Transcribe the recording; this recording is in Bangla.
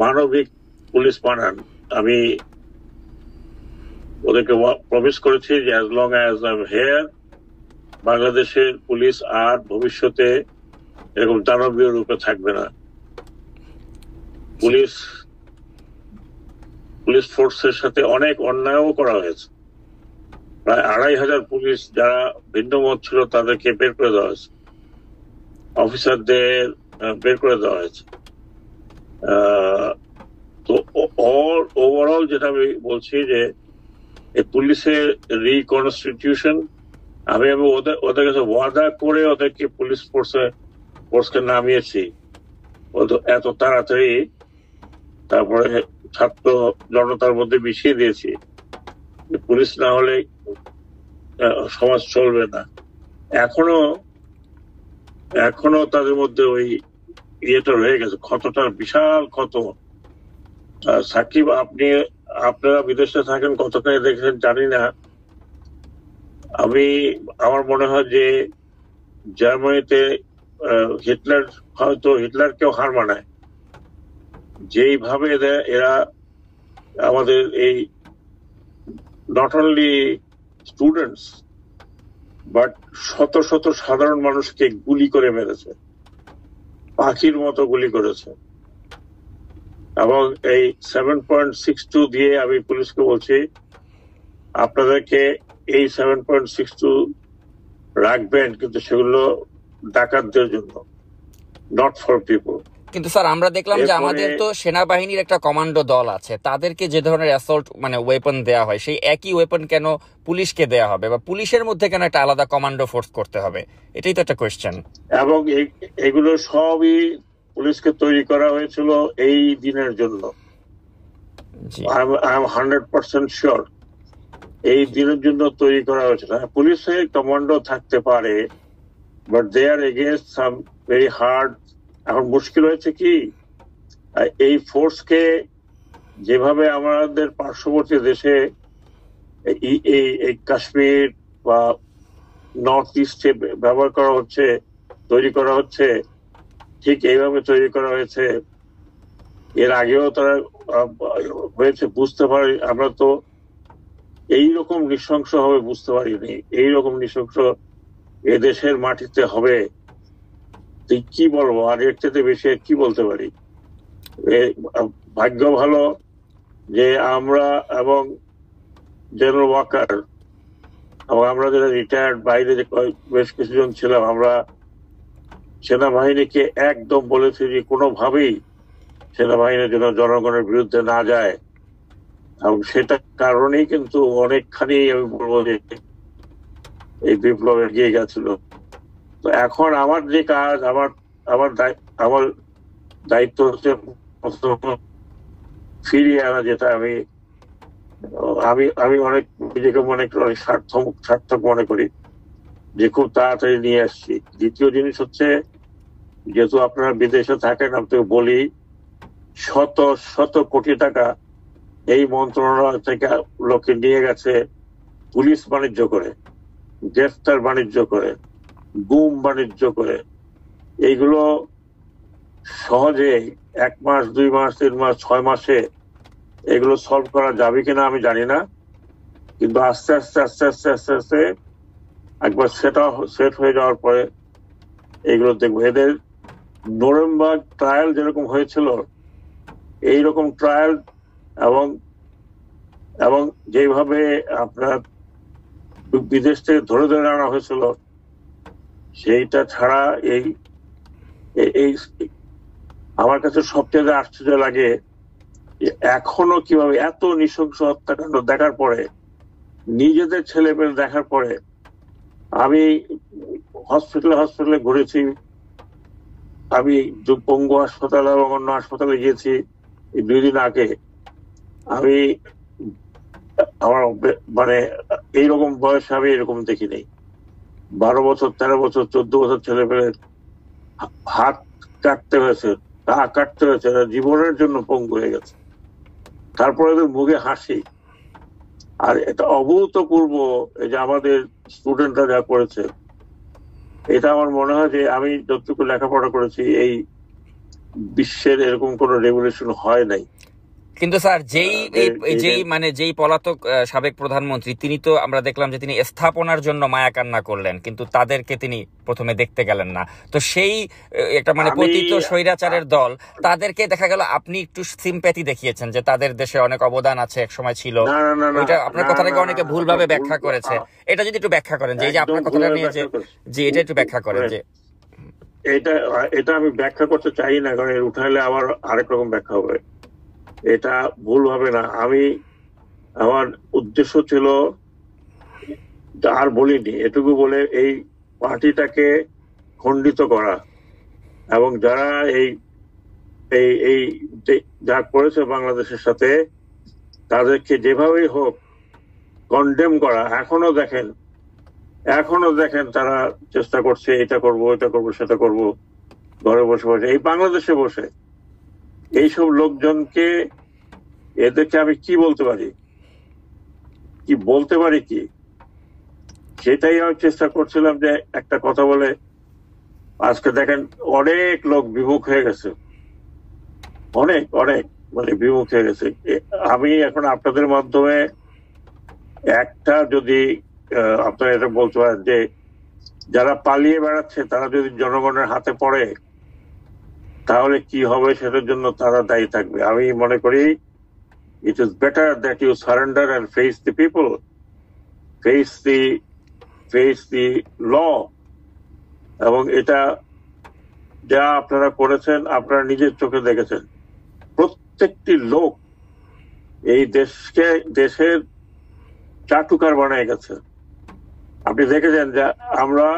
মানবিক পুলিশ বানান। আমি ওদেরকে প্রমিস করেছি যে as long as I am here, বাংলাদেশের পুলিশ আর ভবিষ্যতে এরকম দানবীয় রূপে থাকবে না। পুলিশ ফোর্সের সাথে অনেক অন্যায়ও করা হয়েছে। প্রায় ২৫০০ পুলিশ যারা ভিন্ন মত ছিল তাদেরকে বের করে দেওয়া হয়েছে, অফিসারদের বের করে দেওয়া হয়েছে। তো ওভারঅল যেটা আমি বলছি যে পুলিশের রিকনস্টিটিউশন, আমি ওদের কাছে ওয়াদা করে ওদেরকে পুলিশ ফোর্সকে নামিয়েছি এত তাড়াতাড়ি, তারপরে ছাত্র জনতার মধ্যে মিশিয়ে দিয়েছি। পুলিশ না হলে সমাজ চলবে না। এখনো তাদের মধ্যে ওই ইয়েটা রয়ে গেছে, ক্ষতটার বিশাল ক্ষত। সাকিব, আপনারা বিদেশে থাকেন, কতটা দেখেছেন জানি না। আমার মনে হয় যে জার্মানিতে হিটলারকেও হার মানায় যেইভাবে এরা আমাদের এই নট অনলি স্টুডেন্টস বাট শত শত সাধারণ মানুষকে গুলি করে মেরেছে, পাখির মতো গুলি করেছে। এবং এই 7.62 দিয়ে আমি পুলিশকে বলছি, আপনাদেরকে এই 7.62 রাখবেন, কিন্তু সেগুলো ডাকাতদের জন্য, নট ফর পিপল। কিন্তু স্যার আমরা দেখলাম যে আমাদের তো সেনাবাহিনীর একটা কমান্ডো দল আছে, তাদেরকে যে ধরনের অ্যাসল্ট ওয়েপন দেওয়া হয়, সেই একই ওয়েপন কেন পুলিশকে দেওয়া হবে, বা পুলিশের মধ্যে কেন একটা আলাদা কমান্ডো ফোর্স করতে হবে? এটাই তো একটা কোয়েশ্চেন। এবং এগুলো সবই পুলিশকে তৈরি করা হয়েছিল এই দিনের জন্য। আই এম 100% শিওর এই দিনের জন্য তৈরি করা হয়েছিল। পুলিশে কমান্ডো থাকতে পারে, but they are against some very hard. এখন মুশকিল হয়েছে কি, এই ফোর্সকে যেভাবে আমাদের পার্শ্ববর্তী দেশে এই কাশ্মীর বা নর্থ ইস্টে ব্যবহার করা হচ্ছে, তৈরি করা হচ্ছে, ঠিক এইভাবে তৈরি করা হয়েছে। এর আগেও তারা হয়েছে, বুঝতে পারি আমরা তো এইরকম নৃশংস হবে বুঝতে পারিনি। এইরকম নৃশংস এদেশের মাটিতে হবে তুই কি বলবো, আর এর থেকে বেশি কি বলতে পারি। ভাগ্য ভালো যে আমরা এবং জেনারেল ওয়াকার এবং আমরা যারা রিটায়ার্ড বাইরে বেশ কিছুজন ছিলাম, আমরা সেনাবাহিনীকে একদম বলেছি যে কোনোভাবেই সেনাবাহিনীর জন্য জনগণের বিরুদ্ধে না যায়। এবং সেটা কারণেই কিন্তু অনেকখানি আমি বলবো যে এই বিপ্লব এগিয়ে গেছিল। তো এখন আমার যে কাজ, আমার দায়িত্ব হচ্ছে ফিরিয়ে আনা, যেটা আমি অনেক নিজেকে অনেক সার্থক মনে করি যে খুব তাড়াতাড়ি নিয়ে আসছি। দ্বিতীয় জিনিস হচ্ছে, যেহেতু আপনারা বিদেশে থাকেন, আপনাকে বলি শত শত কোটি টাকা এই মন্ত্রণালয় থেকে লোকে নিয়ে গেছে পুলিশ বাণিজ্য করে, গ্রেফতার বাণিজ্য করে, গুম বাণিজ্য করে। এইগুলো সহজে 1 মাস 2 মাস 3 মাস 6 মাসে এগুলো সলভ করা যাবে কিনা আমি জানি না, কিন্তু আস্তে আস্তে আস্তে আস্তে আস্তে আস্তে একবার সেট হয়ে যাওয়ার পরে এগুলো দেখবো। এদের নভেম্বর ট্রায়াল যেরকম হয়েছিল, এইরকম ট্রায়াল এবং যেভাবে আপনার বিদেশ থেকে ধরে ধরে আনা হয়েছিল, সেইটা ছাড়া এই আমার কাছে সবচেয়ে আশ্চর্য লাগে যে এখনো কিভাবে এত নৃশংস হত্যাকাণ্ড দেখার পরে, নিজেদের ছেলে পেলে দেখার পরে, আমি হসপিটালে ঘুরেছি, আমি পঙ্গু হাসপাতাল এবং অন্য হাসপাতালে গিয়েছি এই 2 দিন আগে। আমার এইরকম বয়সে আমি এরকম দেখি নাই। 12 বছর 13 বছর 14 বছর ছেলে পেলে হাত কাটতে হয়েছে, পা কাটতে হয়েছে, জীবনের জন্য পঙ্গু হয়ে গেছে। তারপরে মুখে হাসি। আর এটা অভূতপূর্ব, এই যে আমাদের স্টুডেন্টরা যা করেছে, এটা আমার মনে হয় যে আমি যতটুকু লেখাপড়া করেছি বিশ্বের এরকম কোনো রেভলিউশন হয় নাই। কিন্তু স্যার যেই পলাতক সাবেক প্রধানমন্ত্রী, তিনি তো আমরা দেখলাম যে তিনি স্থাপনার জন্য মায়া কান্না করলেন, কিন্তু তাদেরকে তিনি প্রথমে দেখতে গেলেন না। তো সেই একটা পতিত স্বৈরাচারের দল, তাদেরকে দেখা গেল আপনি একটু সিম্প্যাথি দেখিয়েছেন যে তাদের দেশে অনেক অবদান আছে, এক সময় ছিল। ওইটা আপনার কথাটাকে অনেকে ভুলভাবে ব্যাখ্যা করেছে। এটা যদি একটু ব্যাখ্যা করেন, যে আপনার কথাটা নিয়ে যে এটা একটু ব্যাখ্যা করেন। যে এটা আমি ব্যাখ্যা করতে চাই না, কারণ উঠাইলে আবার আরেক রকম ব্যাখ্যা হবে। এটা ভুল হবে না। আমার উদ্দেশ্য ছিল, আর বলিনি, এটুকু বলে এই পার্টিটাকে খণ্ডিত করা, এবং যারা এই যা করেছে বাংলাদেশের সাথে, তাদেরকে যেভাবেই হোক কন্ডেম করা। এখনো দেখেন তারা চেষ্টা করছে, এটা করবো, এটা করবো, সেটা করবো, ঘরে বসে বসে, এই বাংলাদেশে বসে। এইসব লোকজনকে, এদেরকে আমি কি বলতে পারি কি সেটাই আমি চেষ্টা করছিলাম, যে একটা কথা বলে। আজকে দেখেন অনেক লোক বিমুখ হয়ে গেছে, অনেক বিমুখ হয়ে গেছে। আমি এখন আপনাদের মাধ্যমে একটা, যদি আপনারা এটা বলতে পারেন, যে যারা পালিয়ে বেড়াচ্ছে তারা যদি জনগণের হাতে পড়ে তাহলে কি হবে, সেটার জন্য তারা দায়ী থাকবে। আমি মনে করি it is better that you surrender and face the people, face the law. এবং এটা যা আপনারা করেছেন, আপনারা নিজের চোখে দেখেছেন। প্রত্যেকটি লোক এই দেশের চাটুকার বানায় গেছে। আপনি দেখেছেন যে আমরা